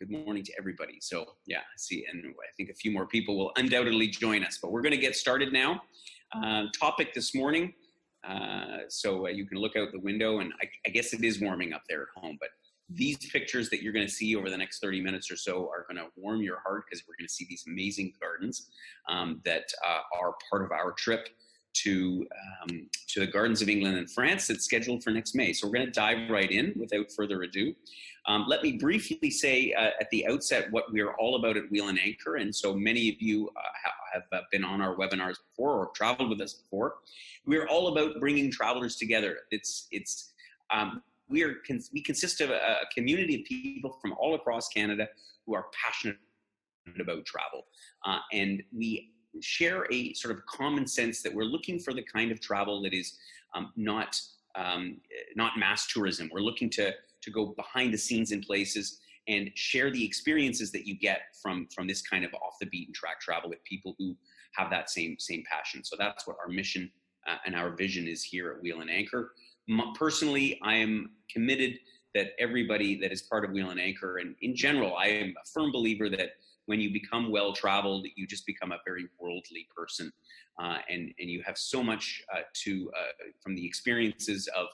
Good morning to everybody. So yeah, see, and I think a few more people will undoubtedly join us, but we're going to get started now. Topic this morning. So you can look out the window, and I guess it is warming up there at home, but these pictures that you're going to see over the next 30 minutes or so are going to warm your heart, because we're going to see these amazing gardens that are part of our trip to the Gardens of England and France that's scheduled for next May. So we're going to dive right in without further ado. Let me briefly say at the outset what we're all about at Wheel and Anchor. And so many of you have been on our webinars before or traveled with us before. We're all about bringing travelers together. We consist of a community of people from all across Canada who are passionate about travel. And we share a sort of common sense that we're looking for the kind of travel that is not mass tourism. We're looking to go behind the scenes in places and share the experiences that you get from this kind of off the beaten track travel with people who have that same passion. So that's what our mission and our vision is here at Wheel and Anchor. Personally, I am committed that everybody that is part of Wheel and Anchor, and in general, I am a firm believer that when you become well-traveled, you just become a very worldly person. And you have so much from the experiences of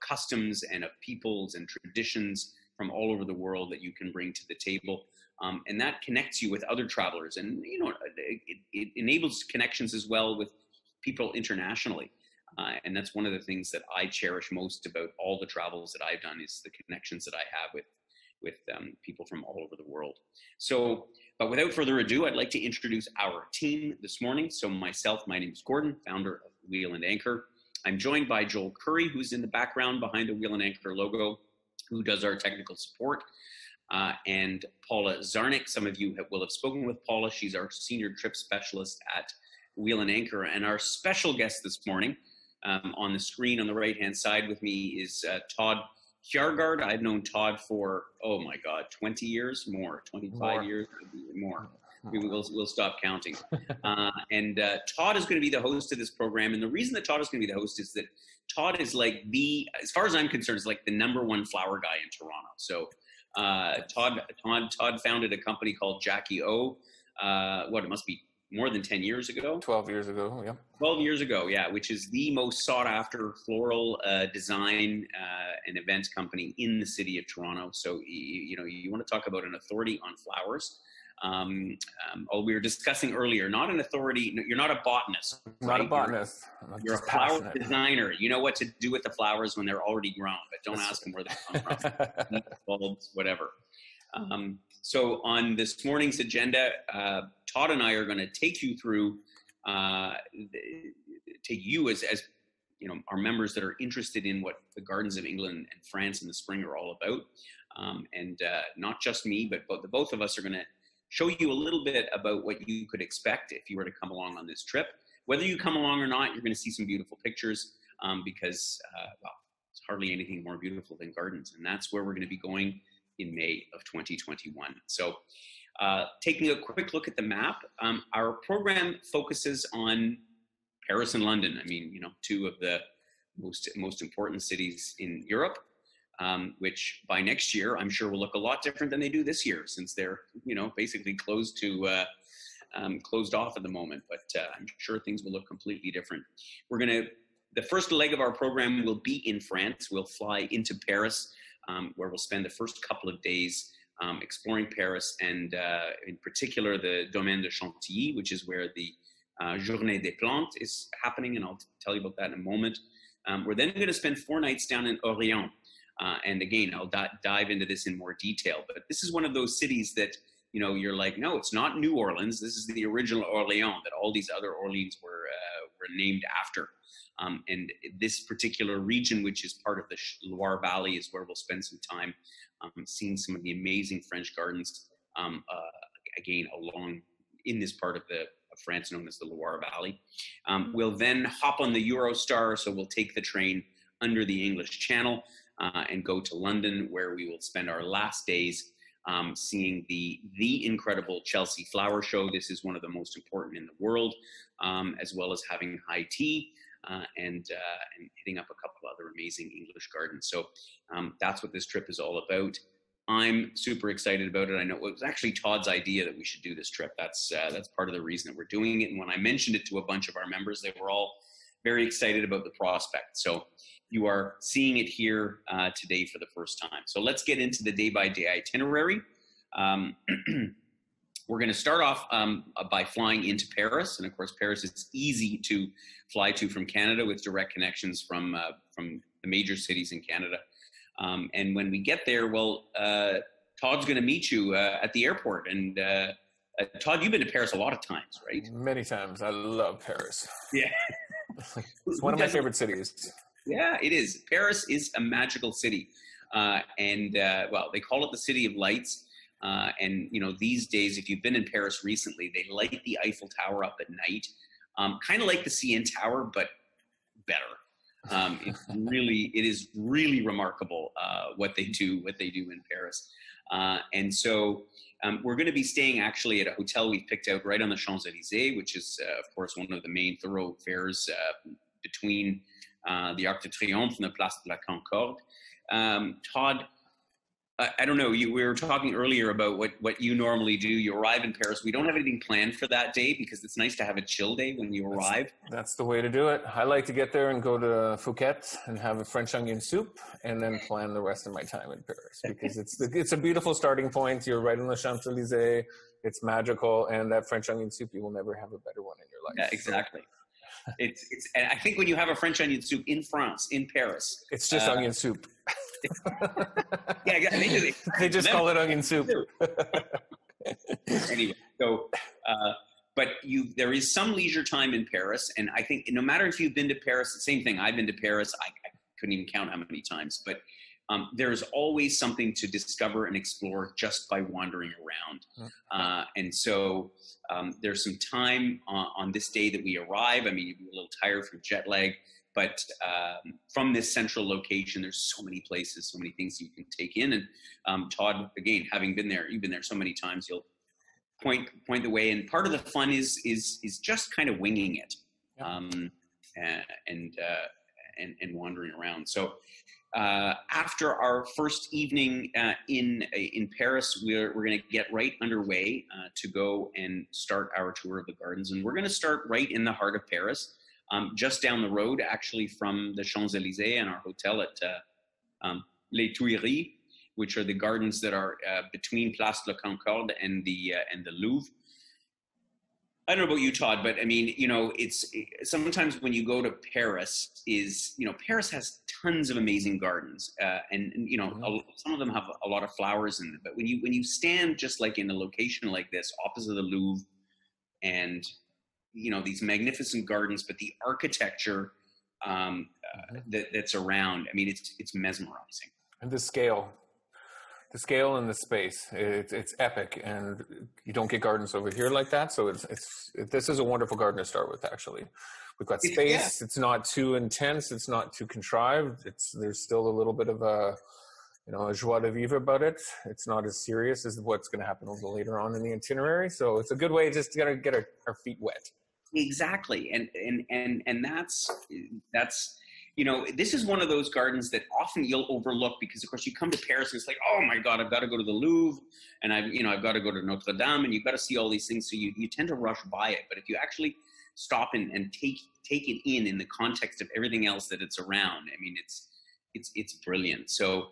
customs and of peoples and traditions from all over the world that you can bring to the table. And that connects you with other travelers. And, you know, it enables connections as well with people internationally. And that's one of the things that I cherish most about all the travels that I've done, is the connections that I have with people from all over the world. So, but without further ado, I'd like to introduce our team this morning. So myself, my name is Gordon, founder of Wheel and Anchor. I'm joined by Joel Curry, who's in the background behind the Wheel and Anchor logo, who does our technical support. And Paula Zarnik, some of you will have spoken with Paula. She's our senior trip specialist at Wheel and Anchor. And our special guest this morning, on the screen on the right-hand side with me, is Todd Kjaergaard. I've known Todd for, oh my God, 20 years, more, 25 years, more. We'll stop counting. And Todd is going to be the host of this program. And the reason that Todd is going to be the host is that Todd is like as far as I'm concerned, is like the #1 flower guy in Toronto. So Todd founded a company called CHATEAU. It must be more than 10 years ago. 12 years ago, yeah. 12 years ago, yeah, which is the most sought after floral design and events company in the city of Toronto. So, you want to talk about an authority on flowers. We were discussing earlier, not an authority, you're not a botanist. Not right? a botanist. You're a flower designer. You know what to do with the flowers when they're already grown, but don't ask them where they come from. Bulbs, whatever. So on this morning's agenda, Todd and I are going to take you through, take you as you know, our members that are interested in what the Gardens of England and France in the spring are all about. And not just me, but the both of us are going to show you a little bit about what you could expect if you were to come along on this trip. Whether you come along or not, you're going to see some beautiful pictures because, it's hardly anything more beautiful than gardens. And that's where we're going to be going in May of 2021. So taking a quick look at the map, our program focuses on Paris and London. I mean, you know, two of the most important cities in Europe, which by next year, I'm sure will look a lot different than they do this year, since they're, you know, basically closed off at the moment, but I'm sure things will look completely different. The first leg of our program will be in France. We'll fly into Paris, where we'll spend the first couple of days exploring Paris, and in particular the Domaine de Chantilly, which is where the Journée des Plantes is happening, and I'll tell you about that in a moment. We're then going to spend 4 nights down in Orléans, and again, I'll dive into this in more detail, but this is one of those cities that, you know, you're like, no, it's not New Orleans. This is the original Orléans that all these other Orleans were named after. And this particular region, which is part of the Loire Valley, is where we'll spend some time seeing some of the amazing French gardens, again, along in this part of France known as the Loire Valley. We'll then hop on the Eurostar, so we'll take the train under the English Channel and go to London, where we will spend our last days seeing the incredible Chelsea Flower Show. This is one of the most important in the world, as well as having high tea and hitting up a couple other amazing English gardens. So that's what this trip is all about. I'm super excited about it. I know it was actually Todd's idea that we should do this trip. That's part of the reason that we're doing it. And when I mentioned it to a bunch of our members, they were all very excited about the prospect. So you are seeing it here today for the first time. So let's get into the day-by-day itinerary. We're going to start off by flying into Paris. And of course, Paris is easy to fly to from Canada with direct connections from the major cities in Canada. And when we get there, well, Todd's going to meet you at the airport. And Todd, you've been to Paris a lot of times, right? Many times. I love Paris. Yeah. It's one of my favorite cities. Yeah, it is. Paris is a magical city. Well, they call it the City of Lights. And, you know, these days, if you've been in Paris recently, they light the Eiffel Tower up at night, kind of like the CN Tower, but better. It is really remarkable what they do in Paris. And so we're going to be staying actually at a hotel we've picked out right on the Champs-Élysées, which is, of course, one of the main thoroughfares between the Arc de Triomphe and the Place de la Concorde. Todd, I don't know, we were talking earlier about what you normally do. You arrive in Paris. We don't have anything planned for that day because it's nice to have a chill day when you arrive. That's the way to do it. I like to get there and go to Phuket and have a French onion soup and then plan the rest of my time in Paris because it's a beautiful starting point. You're right on the Champs-Élysées. It's magical. And that French onion soup, you will never have a better one in your life. Yeah, exactly. And I think when you have a French onion soup in France, in Paris, it's just onion soup. Yeah, they just call it onion soup. Anyway, so but there is some leisure time in Paris, and I think no matter if you've been to Paris, the same thing. I've been to Paris. I couldn't even count how many times, but there's always something to discover and explore just by wandering around. And so there's some time on this day that we arrive. I mean, you'd be a little tired from jet lag, but from this central location, there's so many places, so many things you can take in. And Todd, again, having been there, you've been there so many times, you'll point the way. And part of the fun is just kind of winging it, and wandering around. So after our first evening in Paris, we're going to get right underway to go and start our tour of the gardens. And we're going to start right in the heart of Paris. Just down the road, actually, from the Champs-Élysées and our hotel at Les Tuileries, which are the gardens that are between Place de la Concorde and the Louvre. I don't know about you, Todd, but I mean, you know, it's sometimes when you go to Paris, Paris has tons of amazing gardens, and you know, some of them have a lot of flowers in them. But when you stand just like in a location like this, opposite the Louvre, and you know, these magnificent gardens, but the architecture that's around, I mean, it's mesmerizing. And the scale and the space, it's epic, and you don't get gardens over here like that. So this is a wonderful garden to start with. Actually, we've got space. It's not too intense. It's not too contrived. There's still a little bit of a joie de vivre about it. It's not as serious as what's going to happen a little later on in the itinerary. So it's a good way just to get our feet wet. Exactly, and that's you know, this is one of those gardens that often you'll overlook because, of course, you come to Paris and it's like, oh my God, I've got to go to the Louvre, and I've got to go to Notre Dame, and you've got to see all these things. So you tend to rush by it. But if you actually stop and take it in the context of everything else that it's around, I mean, it's brilliant. So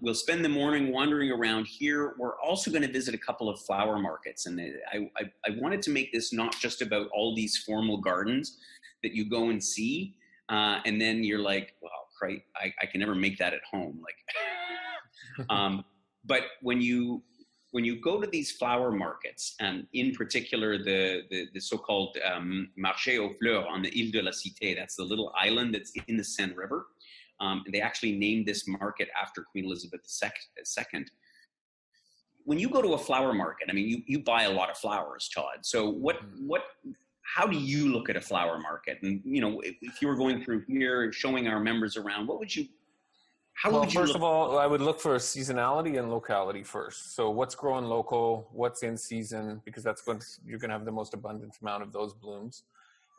we'll spend the morning wandering around here. We're also going to visit a couple of flower markets, and I wanted to make this not just about all these formal gardens that you go and see. And then you're like, well, right, I can never make that at home. Like, but when you go to these flower markets, in particular the so-called Marché aux Fleurs on the Ile de la Cité, that's the little island that's in the Seine River. And they actually named this market after Queen Elizabeth II. When you go to a flower market, I mean, you buy a lot of flowers, Todd. So how do you look at a flower market? And, you know, if you were going through here showing our members around, first of all, I would look for seasonality and locality first. So what's growing local, what's in season, because you're going to have the most abundant amount of those blooms.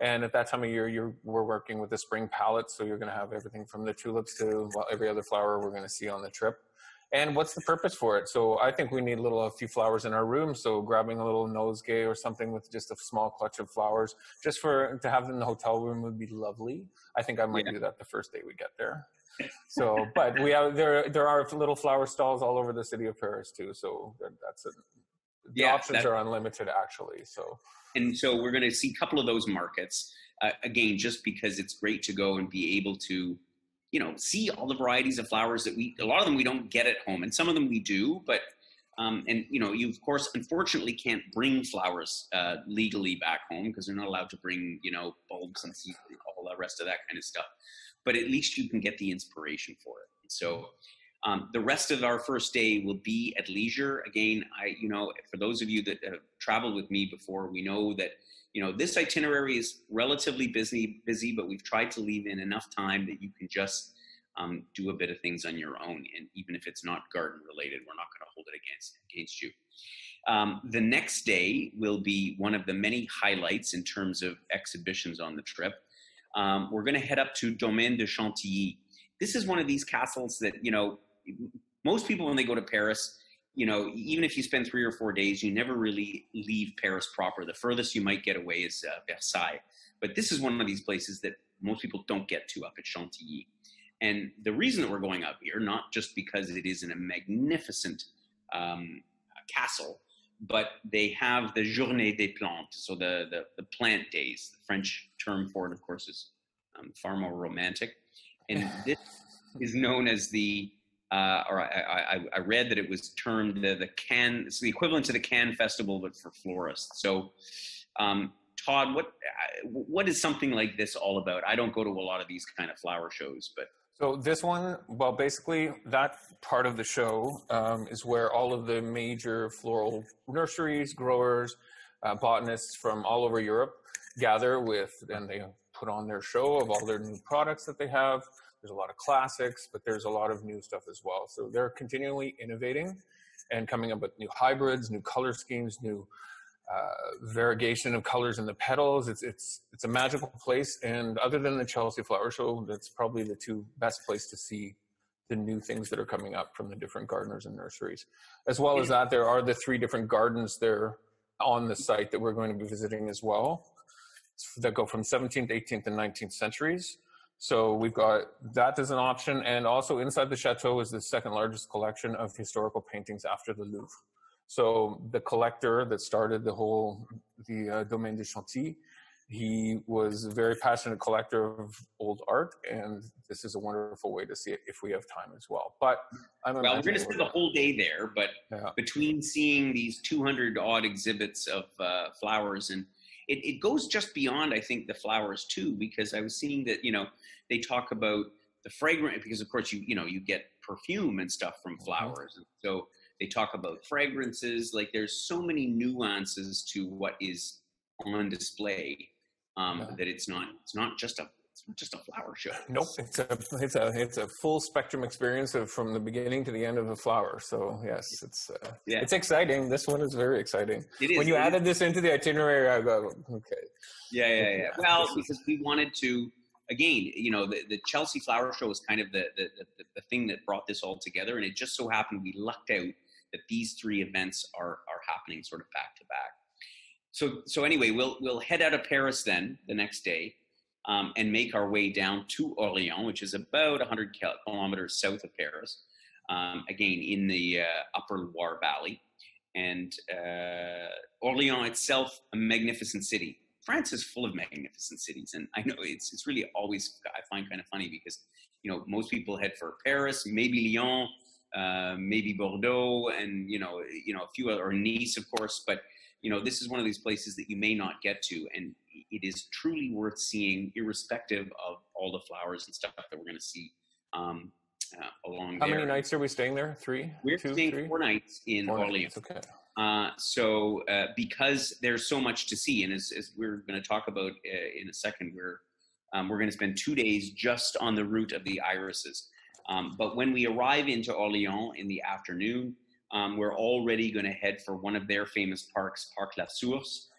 And at that time of year, we're working with the spring palette. So you're going to have everything from the tulips to every other flower we're going to see on the trip. And what's the purpose for it? So I think we need a few flowers in our room. So grabbing a little nosegay or something with just a small clutch of flowers, just to have in the hotel room would be lovely. I think I might do that the first day we get there. So, but there are little flower stalls all over the city of Paris too. So the options are unlimited actually. And so we're going to see a couple of those markets again, just because it's great to go and be able to, see all the varieties of flowers that a lot of them we don't get at home, and some of them we do, but, you of course, unfortunately can't bring flowers legally back home because they're not allowed to bring, bulbs and all the rest of that kind of stuff. But at least you can get the inspiration for it. So the rest of our first day will be at leisure. Again, for those of you that have traveled with me before, we know that, this itinerary is relatively busy, but we've tried to leave in enough time that you can just do a bit of things on your own. And even if it's not garden related, we're not going to hold it against you. The next day will be one of the many highlights in terms of exhibitions on the trip. We're going to head up to Domaine de Chantilly. This is one of these castles that, most people when they go to Paris, even if you spend 3 or 4 days, you never really leave Paris proper. The furthest you might get away is Versailles. But this is one of these places that most people don't get to up at Chantilly. And the reason that we're going up here, not just because it is in a magnificent castle, but they have the Journée des Plantes, so the plant days. The French term for it, of course, is far more romantic. And this is known as I read that it was termed the Cannes, it's the equivalent to the Cannes Festival, but for florists. So, Todd, what is something like this all about? I don't go to a lot of these kind of flower shows, but. So this one, well, basically that part of the show is where all of the major floral nurseries, growers, botanists from all over Europe gather and they put on their show of all their new products that they have. There's a lot of classics, but there's a lot of new stuff as well. So they're continually innovating and coming up with new hybrids, new color schemes, new variegation of colors in the petals. It's a magical place. And other than the Chelsea Flower Show, that's probably the two best place to see the new things that are coming up from the different gardeners and nurseries. As well as that, there are the 3 different gardens there on the site that we're going to be visiting as well, that go from 17th, 18th, and 19th centuries. So we've got that as an option. And also inside the chateau is the second largest collection of historical paintings after the Louvre. So the collector that started the Domaine de Chantilly, he was a very passionate collector of old art, and this is a wonderful way to see it if we have time as well. But we're going to spend the whole day there, but between seeing these 200 odd exhibits of flowers, and it goes just beyond, I think, the flowers too, because I was seeing that, they talk about the fragrance, because of course you get perfume and stuff from flowers. And so they talk about fragrances, like there's so many nuances to what is on display that it's not just a flower show. Nope, it's a full spectrum experience from the beginning to the end of a flower. So yes, it's exciting. This one is very exciting. It is. When you added this into the itinerary, I go, okay. Yeah. Well, because we wanted to, again, the Chelsea Flower Show is kind of the thing that brought this all together, and it just so happened we lucked out that these 3 events are happening sort of back to back. So anyway, we'll head out of Paris then the next day. And make our way down to Orléans, which is about 100 kilometers south of Paris, again, in the upper Loire Valley. And Orléans itself, a magnificent city. France is full of magnificent cities. And I know it's really always, I find kind of funny because, most people head for Paris, maybe Lyon, maybe Bordeaux, and, a few other, or Nice, of course. But, this is one of these places that you may not get to. And it is truly worth seeing, irrespective of all the flowers and stuff that we're going to see along there. How many nights are we staying there? 3? We're staying 4 nights in Orléans. Okay. So because there's so much to see, and as we're going to talk about in a second, we're going to spend 2 days just on the route of the irises. But when we arrive into Orléans in the afternoon, we're already going to head for one of their famous parks, Parc La Source,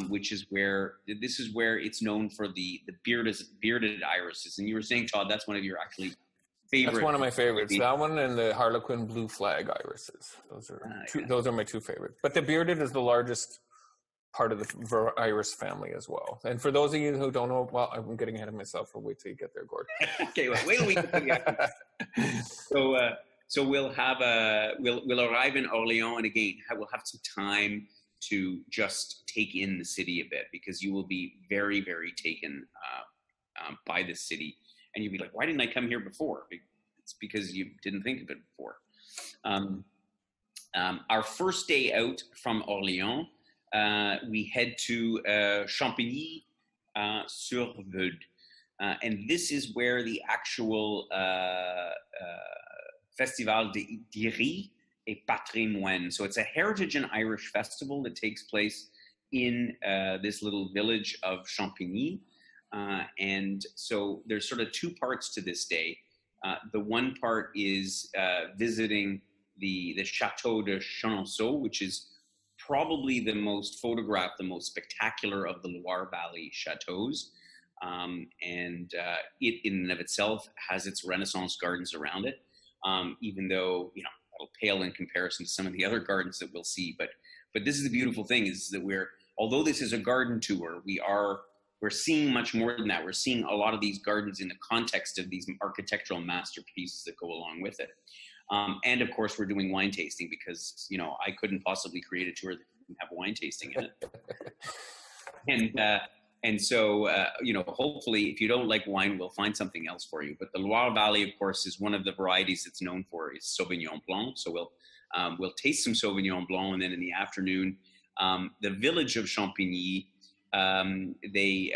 which is where it's known for the bearded irises. And you were saying, Todd, that's one of your actually favorite. That's one of my favorites. That one and the Harlequin blue flag irises. Those are my two favorites. But the bearded is the largest part of the iris family as well. And for those of you who don't know, well, I'm getting ahead of myself. I'll wait till you get there, Gord. Okay, wait till we get to the afternoon. So we'll arrive in Orléans, and again, we'll have some time to just take in the city a bit, because you will be very, very taken by the city, and you'll be like, why didn't I come here before? It's because you didn't think of it before. Our first day out from Orléans, we head to Champigny-sur-Veude, and this is where the actual Festival d'Iris et Patrimoine. So it's a heritage and Irish festival that takes place in this little village of Champigny. And so there's sort of two parts to this day. The one part is visiting the Chateau de Chenonceau, which is probably the most photographed, the most spectacular of the Loire Valley chateaus. And it in and of itself has its Renaissance gardens around it. Even though, it'll pale in comparison to some of the other gardens that we'll see. But this is the beautiful thing, is that although this is a garden tour, we're seeing much more than that. We're seeing a lot of these gardens in the context of these architectural masterpieces that go along with it. And of course, we're doing wine tasting, because, I couldn't possibly create a tour that didn't have wine tasting in it. And so, hopefully, if you don't like wine, we'll find something else for you. But the Loire Valley, of course, is one of the varieties it's known for is Sauvignon Blanc. So we'll taste some Sauvignon Blanc, and then in the afternoon, the village of Champigny, they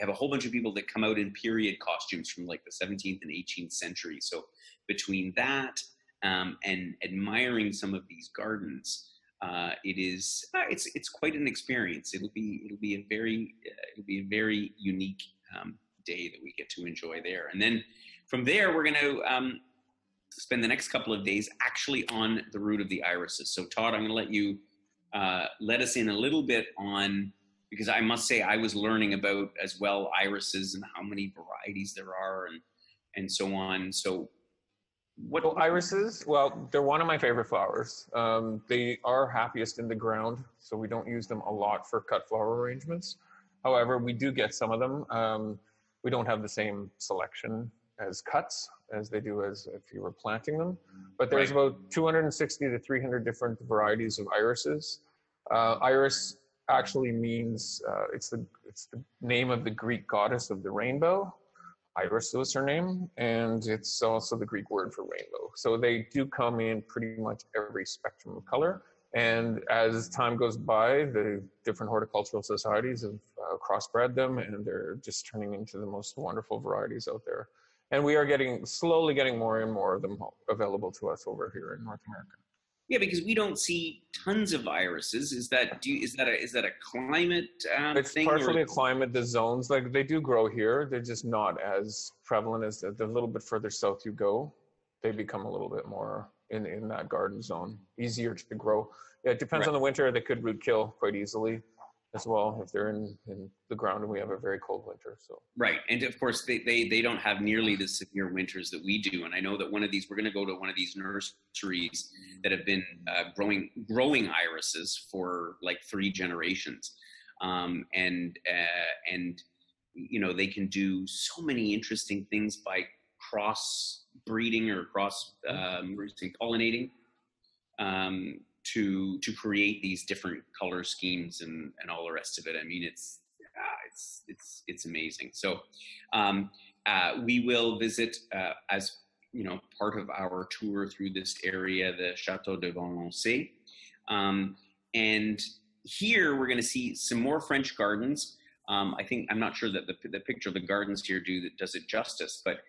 have a whole bunch of people that come out in period costumes from like the 17th and 18th century. So between that and admiring some of these gardens, it's quite an experience. It'll be a very unique day that we get to enjoy there. And then from there, we're going to spend the next couple of days actually on the route of the irises. So Todd, I'm going to let you let us in a little bit on, because I must say I was learning about as well irises and how many varieties there are and so on. So irises, well, they're one of my favorite flowers. They are happiest in the ground, so we don't use them a lot for cut flower arrangements. However, we do get some of them. We don't have the same selection as cuts as they do as if you were planting them. But there's about 260 to 300 different varieties of irises. Iris actually means, it's the name of the Greek goddess of the rainbow. Iris was her name, and it's also the Greek word for rainbow. So they do come in pretty much every spectrum of color. And as time goes by, the different horticultural societies have crossbred them, and they're just turning into the most wonderful varieties out there. And we are slowly getting more and more of them available to us over here in North America. Yeah, because we don't see tons of irises. Is that a climate it's thing? It's partially a climate. The zones, like, they do grow here. They're just not as prevalent as the little bit further south you go. They become a little bit more in that garden zone, easier to grow. Yeah, it depends on the winter. They could root kill quite easily as well if they're in the ground and we have a very cold winter. So right, and of course they don't have nearly the severe winters that we do. And I know that we're going to go to one of these nurseries that have been growing irises for like 3 generations, and they can do so many interesting things by cross breeding or cross pollinating. To create these different color schemes and all the rest of it. I mean, it's amazing. So we will visit as part of our tour through this area, the Château de VALENÇay, and here we're going to see some more French gardens. I'm not sure that the picture of the gardens here does it justice, but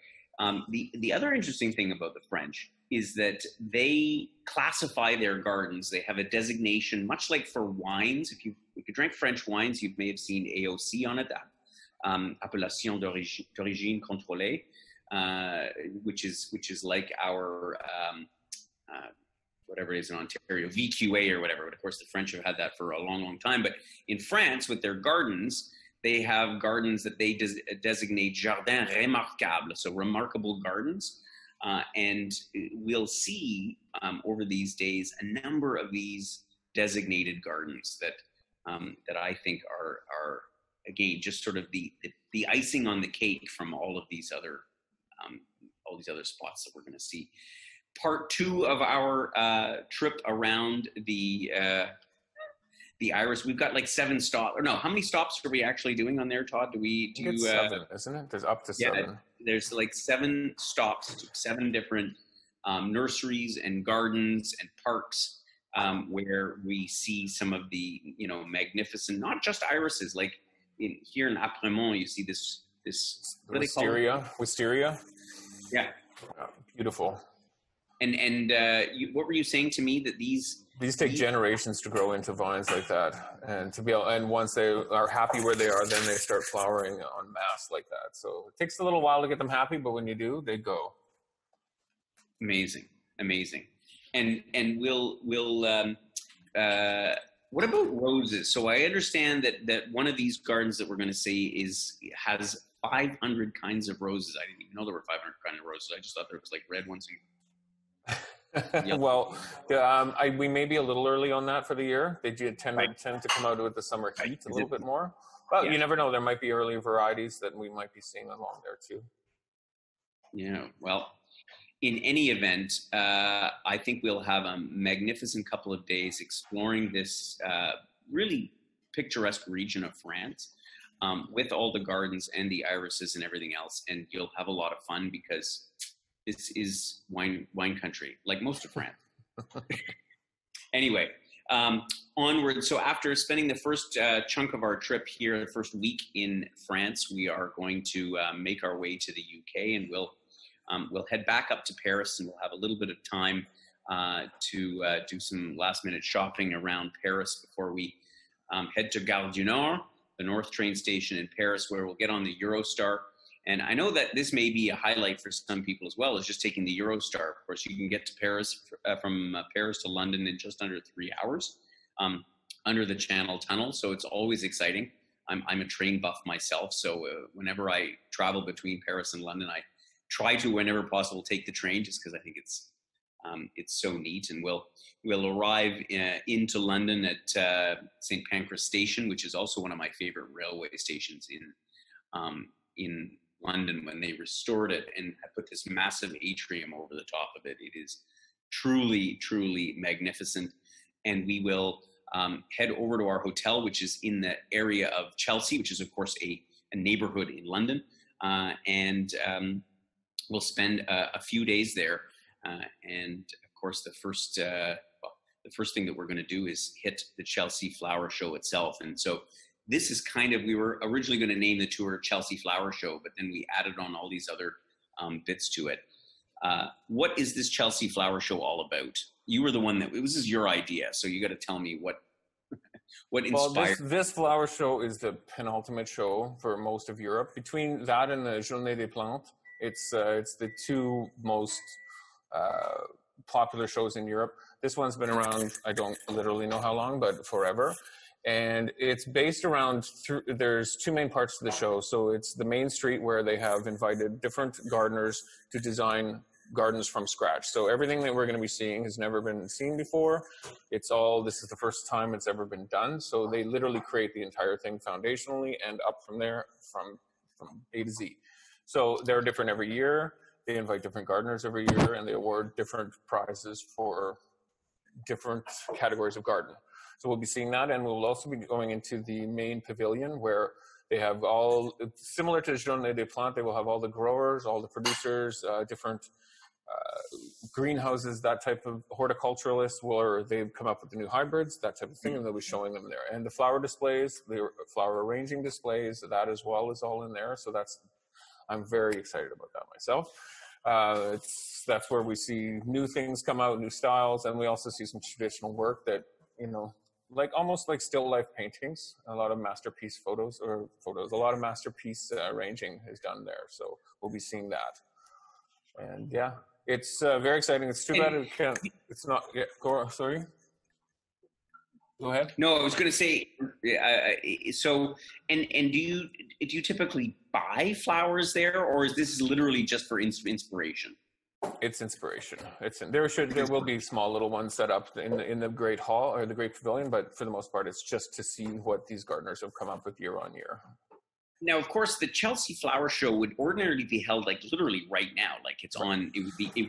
the other interesting thing about the French is that they classify their gardens. They have a designation, much like for wines. If you drink French wines, you may have seen AOC on it, Appellation d'origine contrôlée, which is like our whatever it is in Ontario, VQA or whatever. But of course, the French have had that for a long, long time. But in France, with their gardens, they have gardens that they designate jardins remarquables, so remarkable gardens. And we'll see over these days a number of these designated gardens that that I think are again just sort of the icing on the cake from all of these other spots that we're going to see. Part 2 of our trip around the Iris, we've got like 7 stops. Or no, how many stops are we actually doing on there, Todd? It's 7, isn't it? There's up to 7. Yeah, there's like 7 stops, 7 different nurseries and gardens and parks where we see some of the magnificent, not just irises. Like here in Apremont, you see this wisteria. Yeah, beautiful. And what were you saying to me that these take generations to grow into vines like that, and once they are happy where they are, then they start flowering en masse like that. So it takes a little while to get them happy, but when you do, they go. Amazing. And we'll what about roses? So I understand that one of these gardens that we're going to see has 500 kinds of roses. I didn't even know there were 500 kinds of roses. I just thought there was like red ones. Yep. Well, we may be a little early on that for the year. They do tend to come out with the summer heat a little bit more. But you never know. There might be early varieties that we might be seeing along there too. Yeah, well, in any event, I think we'll have a magnificent couple of days exploring this really picturesque region of France with all the gardens and the irises and everything else. And you'll have a lot of fun because this is wine country, like most of France. Anyway, onward. So after spending the first chunk of our trip here, the first week in France, we are going to make our way to the UK, and we'll head back up to Paris, and we'll have a little bit of time to do some last-minute shopping around Paris before we head to Gare du Nord, the North train station in Paris, where we'll get on the Eurostar. And I know that this may be a highlight for some people as well, as just taking the Eurostar. Of course, you can get to Paris from Paris to London in just under 3 hours under the Channel Tunnel. So it's always exciting. I'm a train buff myself. So whenever I travel between Paris and London, I try to, whenever possible, take the train just because I think it's so neat. And we'll arrive into London at St. Pancras Station, which is also one of my favorite railway stations in London when they restored it and put this massive atrium over the top of it. It is truly, truly magnificent. And we will head over to our hotel, which is in the area of Chelsea, which is, of course, a neighborhood in London. And we'll spend a few days there. And, of course, the first thing that we're going to do is hit the Chelsea Flower Show itself. And so this is we were originally going to name the tour Chelsea Flower Show, but then we added on all these other bits to it. What is this Chelsea Flower Show all about? You were the one this is your idea, so you got to tell me what inspired. Well, this flower show is the penultimate show for most of Europe. Between that and the Journée des Plantes, it's the two most popular shows in Europe. This one's been around, I don't literally know how long, but forever. And it's based around, there's 2 main parts to the show. So it's the main street where they have invited different gardeners to design gardens from scratch. So everything that we're going to be seeing has never been seen before. This is the first time it's ever been done. So they literally create the entire thing foundationally and up from there, from A to Z. So they're different every year. They invite different gardeners every year, and they award different prizes for different categories of garden. So we'll be seeing that, and we'll also be going into the main pavilion where they have similar to the Journée des Plantes, they will have all the growers, all the producers, different greenhouses, that type of horticulturalists, where they've come up with the new hybrids, that type of thing, and they'll be showing them there. And the flower displays, the flower arranging displays, that as well is all in there. So I'm very excited about that myself. That's where we see new things come out, new styles, and we also see some traditional work that, almost like still life paintings, a lot of masterpiece photos, a lot of masterpiece arranging is done there. So we'll be seeing that. And yeah, it's very exciting. It's too bad it's not, sorry. Go ahead. No, I was going to say, so, and do you typically buy flowers there, or is this literally just for inspiration? It's inspiration. There will be small little ones set up in the Great Hall or the Great Pavilion, but for the most part, it's just to see what these gardeners have come up with year on year. Now, of course, the Chelsea Flower Show would ordinarily be held like literally right now. Like it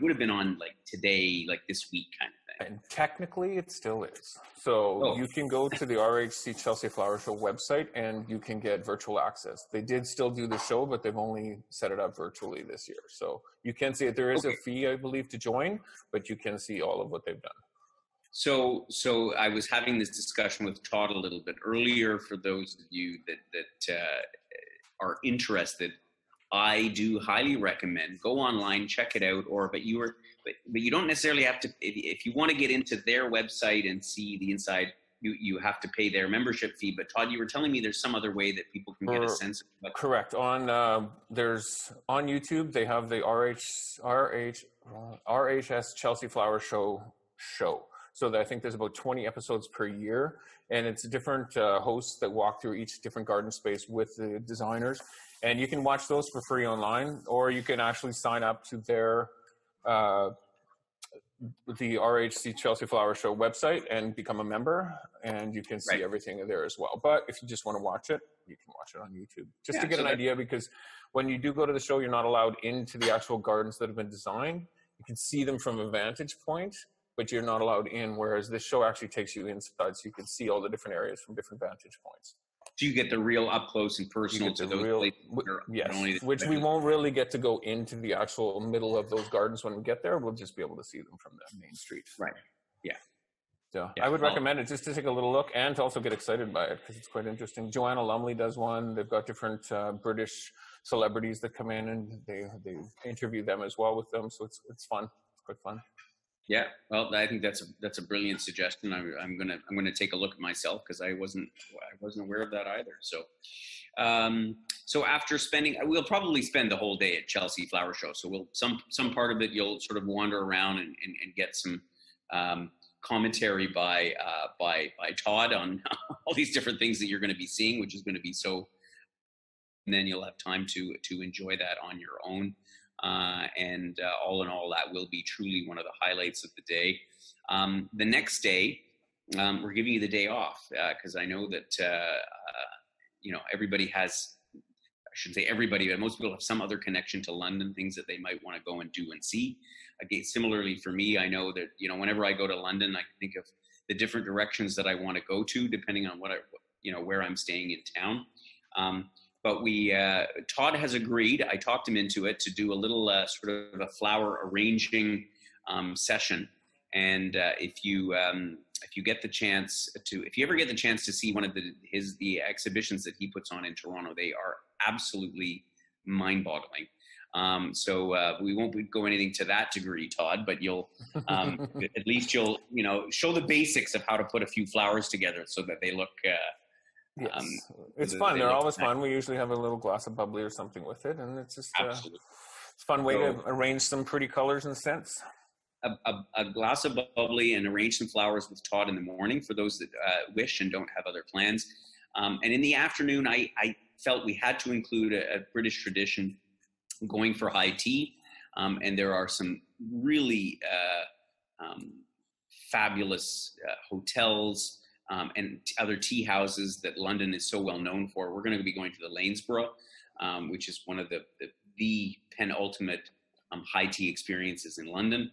would have been on like today, like this week kind of thing. And technically it still is. So you can go to the RHC Chelsea Flower Show website and you can get virtual access. They did still do the show, but they've only set it up virtually this year. So you can see it. There is a fee, I believe, to join, but you can see all of what they've done. So I was having this discussion with Todd a little bit earlier. For those of you that are interested, I do highly recommend go online, check it out. But you don't necessarily have to. If you want to get into their website and see the inside, you have to pay their membership fee. But Todd, you were telling me there's some other way that people can get a sense of what. Correct. On YouTube they have the RHS Chelsea Flower Show. So I think there's about 20 episodes per year, and it's different hosts that walk through each different garden space with the designers. And you can watch those for free online, or you can actually sign up to their the RHC Chelsea Flower Show website and become a member, and you can see everything there as well. But if you just want to watch it, you can watch it on YouTube just to get an idea, because when you do go to the show, you're not allowed into the actual gardens that have been designed. You can see them from a vantage point, but you're not allowed in, whereas this show actually takes you inside so you can see all the different areas from different vantage points. So you get the real up close and personal to those places. Yes, which we won't really get to go into the actual middle of those gardens when we get there. We'll just be able to see them from the main street. Right. Yeah. So I would recommend it just to take a little look and to also get excited by it because it's quite interesting. Joanna Lumley does one. They've got different British celebrities that come in and they interview them as well with them. So it's fun. It's quite fun. Yeah, well, I think that's a brilliant suggestion. I'm gonna take a look at myself because I wasn't aware of that either. So, so after we'll probably spend the whole day at Chelsea Flower Show. So we'll some part of it you'll sort of wander around and get some commentary by Todd on all these different things that you're going to be seeing, which is going to be so. And then you'll have time to enjoy that on your own. And all in all, that will be truly one of the highlights of the day. The next day, we're giving you the day off because I know that everybody has. I shouldn't say everybody, but most people have some other connection to London, things that they might want to go and do and see. Again, similarly for me, I know that whenever I go to London, I think of the different directions that I want to go to, depending on where I'm staying in town. But Todd has agreed, I talked him into it, to do a little sort of a flower arranging session. And if you ever get the chance to see one of the exhibitions that he puts on in Toronto, they are absolutely mind-boggling. So we won't go anything to that degree, Todd, but you'll at least you'll show the basics of how to put a few flowers together so that they look. Yes, it's fun. They're always fun. We usually have a little glass of bubbly or something with it, and it's just it's a fun way to arrange some pretty colors and scents. A glass of bubbly and arrange some flowers with Todd in the morning for those that wish and don't have other plans. And in the afternoon, I felt we had to include a British tradition, going for high tea. And there are some really fabulous hotels and other tea houses that London is so well known for. We're going to be going to the Lanesborough, which is one of the penultimate high tea experiences in London.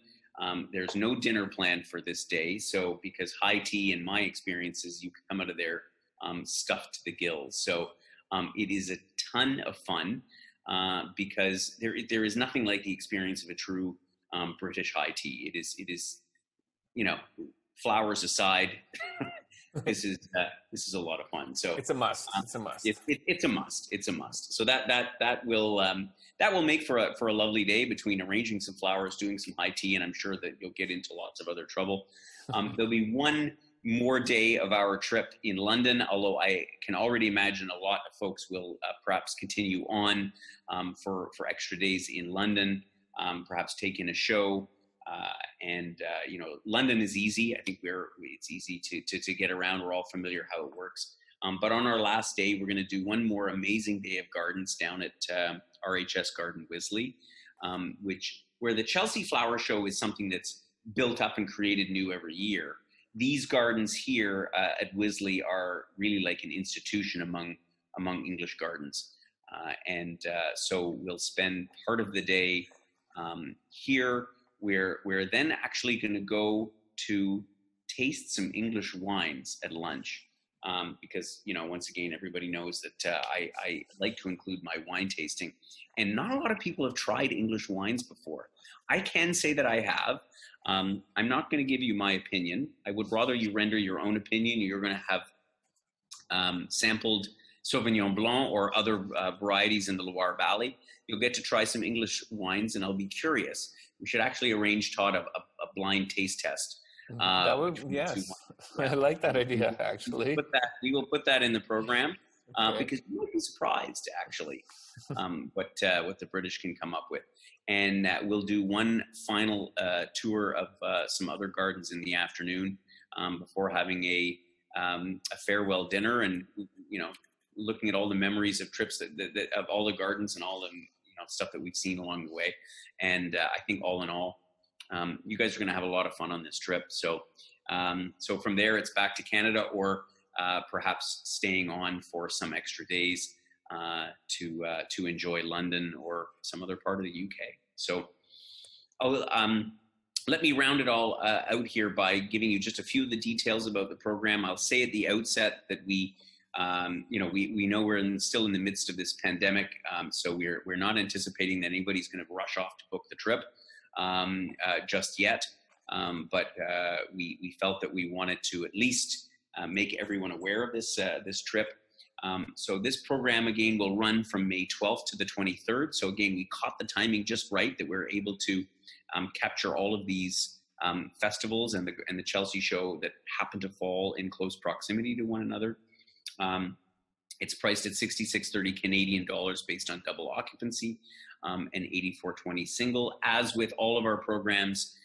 There's no dinner planned for this day. So because high tea, in my experiences, you come out of there stuffed to the gills. So it is a ton of fun because there is nothing like the experience of a true British high tea. It is flowers aside, this is a lot of fun. So it's a must. It's a must. It's a must. It's a must. So that will make for a lovely day between arranging some flowers, doing some high tea, and I'm sure that you'll get into lots of other trouble. There'll be one more day of our trip in London, although I can already imagine a lot of folks will perhaps continue on for extra days in London, perhaps take in a show. London is easy. I think it's easy to get around. We're all familiar how it works. But on our last day, we're going to do one more amazing day of gardens down at RHS Garden Wisley. where the Chelsea Flower Show is something that's built up and created new every year. These gardens here at Wisley are really like an institution among English gardens. So we'll spend part of the day here. We're then actually going to go to taste some English wines at lunch. Because, once again, everybody knows that I like to include my wine tasting. And not a lot of people have tried English wines before. I can say that I have. I'm not going to give you my opinion. I would rather you render your own opinion. You're going to have sampled Sauvignon Blanc or other varieties in the Loire Valley. You'll get to try some English wines, and I'll be curious. We should actually arrange, Todd, a blind taste test. That would, yes. I like that idea, actually. We will put that in the program Okay. because you might be surprised, actually, what the British can come up with. And we'll do one final tour of some other gardens in the afternoon before having a farewell dinner, and looking at all the memories of trips that of all the gardens and all the stuff that we've seen along the way. And I think all in all, you guys are going to have a lot of fun on this trip. So from there, it's back to Canada, or perhaps staying on for some extra days to enjoy London or some other part of the UK. So let me round it all out here by giving you just a few of the details about the program. I'll say at the outset that we know we're still in the midst of this pandemic, so we're not anticipating that anybody's going to rush off to book the trip just yet. But we felt that we wanted to at least make everyone aware of this trip. So this program, again, will run from May 12th to the 23rd. So again, we caught the timing just right that we're able to capture all of these festivals and the Chelsea show that happen to fall in close proximity to one another. It's priced at $66.30 Canadian dollars based on double occupancy, and $84.20 single. As with all of our programs,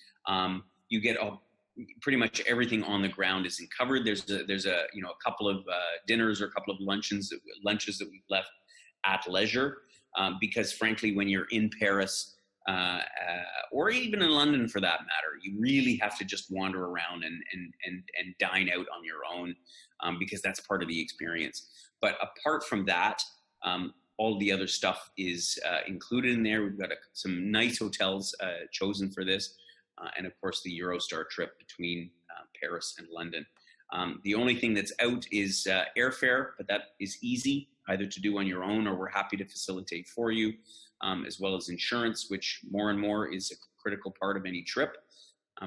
you get pretty much everything on the ground is covered. There's a couple of dinners or a couple of lunches that we've left at leisure, because frankly, when you're in Paris or even in London for that matter, you really have to just wander around and dine out on your own, because that's part of the experience. But apart from that, all the other stuff is included in there. We've got some nice hotels chosen for this, and of course the Eurostar trip between Paris and London. The only thing that's out is airfare, but that is easy either to do on your own, or we're happy to facilitate for you, as well as insurance, which more and more is a critical part of any trip,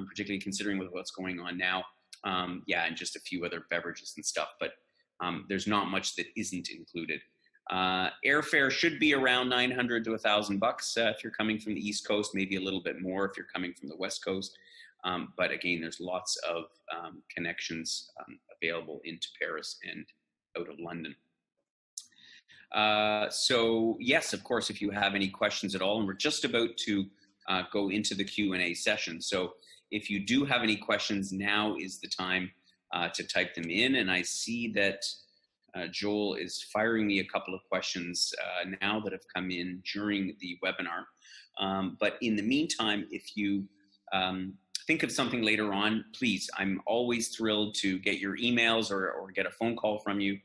particularly considering with what's going on now. And just a few other beverages and stuff, but there's not much that isn't included. Airfare should be around $900 to $1,000 if you're coming from the East Coast, maybe a little bit more if you're coming from the West Coast. But again, there's lots of connections available into Paris and out of London. So yes, of course, if you have any questions at all, and we're just about to go into the Q&A session. So if you do have any questions, now is the time to type them in. And I see that Joel is firing me a couple of questions now that have come in during the webinar. But in the meantime, if you think of something later on, please, I'm always thrilled to get your emails or get a phone call from you.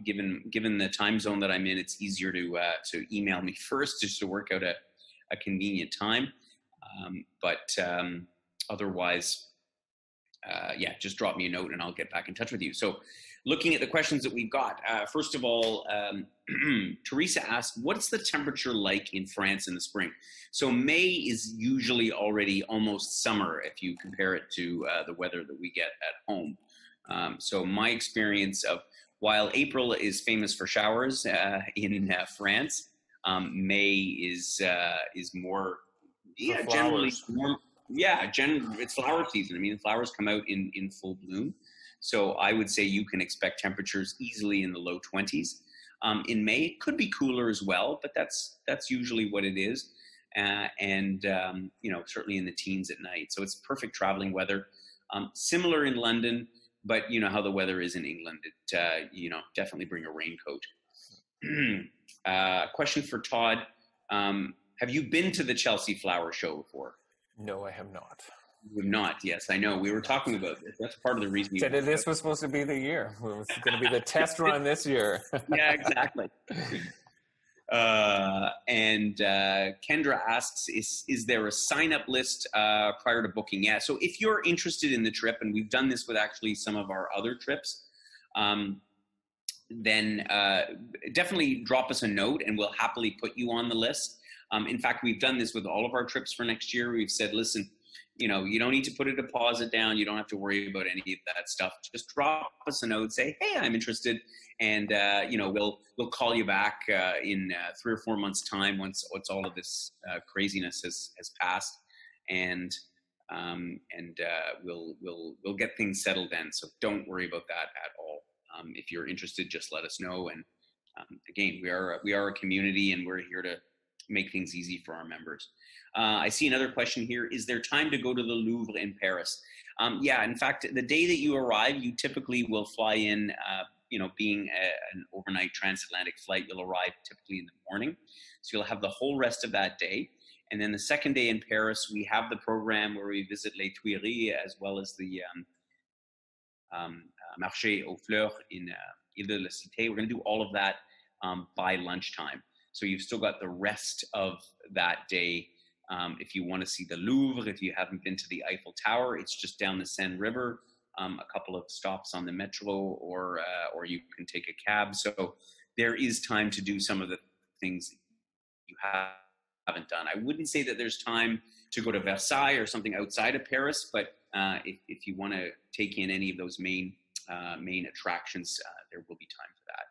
Given the time zone that I'm in, it's easier to email me first just to work out a convenient time. Otherwise, just drop me a note and I'll get back in touch with you. So looking at the questions that we've got, first of all, Teresa asked, what's the temperature like in France in the spring? So May is usually already almost summer if you compare it to the weather that we get at home. So my experience of, while April is famous for showers in France, May is more, generally more. Yeah, it's flower season. I mean, the flowers come out in full bloom. So I would say you can expect temperatures easily in the low 20s. In May, it could be cooler as well, but that's usually what it is. Certainly in the teens at night. So it's perfect traveling weather. Similar in London, but you know how the weather is in England. Definitely bring a raincoat. Question for Todd. Have you been to the Chelsea Flower Show before? No, I have not. You have not. Yes, I know. We were talking about this. That's part of the reason. Said that this was supposed to be the year. It was going to be the test run this year. Yeah, exactly. And Kendra asks, is there a sign-up list prior to booking? Yeah, so if you're interested in the trip, and we've done this with actually some of our other trips, then definitely drop us a note and we'll happily put you on the list. In fact, we've done this with all of our trips for next year. We've said, listen, you know, you don't need to put a deposit down. You don't have to worry about any of that stuff. Just drop us a note, say, hey, I'm interested. And, you know, we'll call you back in 3 or 4 months' time once all of this craziness has passed. And we'll get things settled then. So don't worry about that at all. If you're interested, just let us know. And again, we are a community, and we're here to make things easy for our members. I see another question here. Is there time to go to the Louvre in Paris? Yeah, in fact, the day that you arrive, you typically will fly in, you know, being an overnight transatlantic flight, you'll arrive typically in the morning. So you'll have the whole rest of that day. And then the second day in Paris, we have the program where we visit les Tuileries as well as the Marché aux Fleurs in Ile de la Cité. We're going to do all of that by lunchtime. So you've still got the rest of that day. If you want to see the Louvre, if you haven't been to the Eiffel Tower, it's just down the Seine River, a couple of stops on the metro, or you can take a cab. So there is time to do some of the things you haven't done. I wouldn't say that there's time to go to Versailles or something outside of Paris, but if you want to take in any of those main attractions, there will be time for that.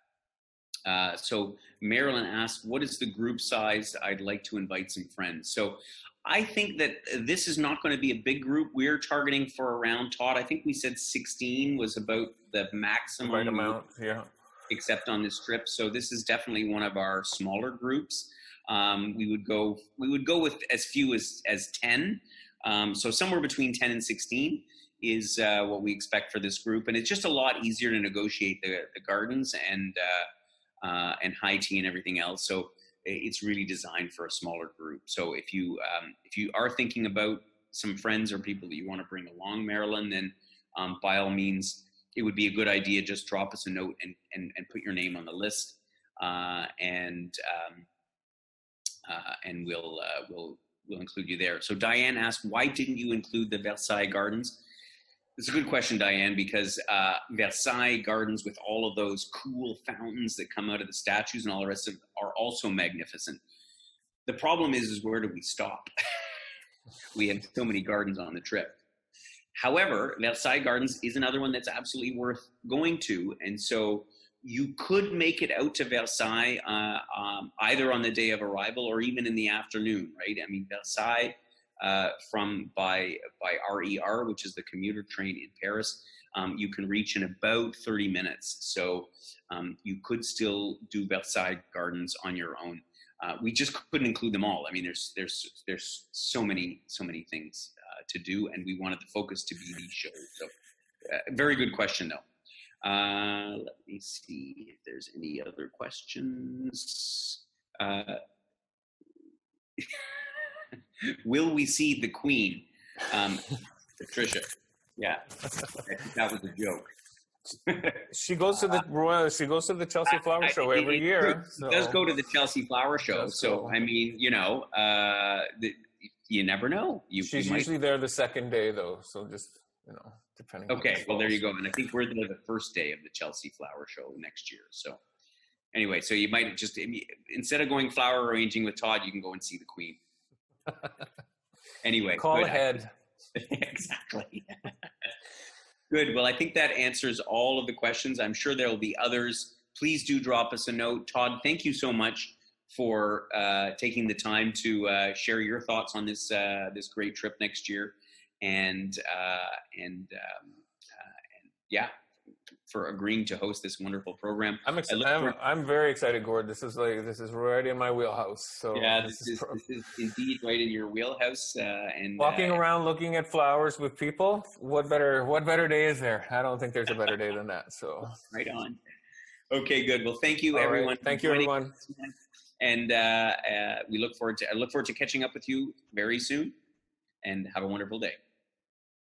So Marilyn asked, what is the group size? I'd like to invite some friends. So I think that this is not going to be a big group. We're targeting for around, Todd, I think we said 16 was about the maximum right amount, yeah, except on this trip. So this is definitely one of our smaller groups. We would go with as few as 10. So somewhere between 10 and 16 is what we expect for this group. And it's just a lot easier to negotiate the gardens and high tea and everything else. So it's really designed for a smaller group. So if you are thinking about some friends or people that you want to bring along, Marilyn, then by all means, it would be a good idea. Just drop us a note and put your name on the list, and we'll include you there. So Diane asked, why didn't you include the Versailles Gardens? It's a good question, Diane, because Versailles Gardens, with all of those cool fountains that come out of the statues and all the rest of it, are also magnificent. The problem is where do we stop? We have so many gardens on the trip. However, Versailles Gardens is another one that's absolutely worth going to. And so you could make it out to Versailles either on the day of arrival or even in the afternoon, right? I mean, Versailles, by RER, which is the commuter train in Paris, you can reach in about 30 minutes. So you could still do Versailles Gardens on your own. We just couldn't include them all. I mean, there's so many things to do, and we wanted the focus to be these shows. So very good question, though. Let me see if there's any other questions. Will we see the Queen? Patricia. Yeah, that was a joke. She goes to the Chelsea Flower Show every year. She does go to the Chelsea Flower Show. So I mean, you know, you never know. She's usually there the second day, though. So just, you know, depending. Okay, well there you go. And I think we're there the first day of the Chelsea Flower Show next year. So anyway, so you might just, instead of going flower arranging with Todd, you can go and see the Queen. Anyway, call ahead. Exactly. Good. Well, I think that answers all of the questions. I'm sure there will be others. Please do drop us a note. Todd, thank you so much for taking the time to share your thoughts on this this great trip next year, and yeah, for agreeing to host this wonderful program. I'm very excited, Gord. This is right in my wheelhouse. So yeah, this is indeed right in your wheelhouse. And walking around looking at flowers with people, what better day is there? I don't think there's a better day than that. So right on. Okay, good. Well, thank you, everyone. Right. Thank you, everyone. And I look forward to catching up with you very soon. And have a wonderful day.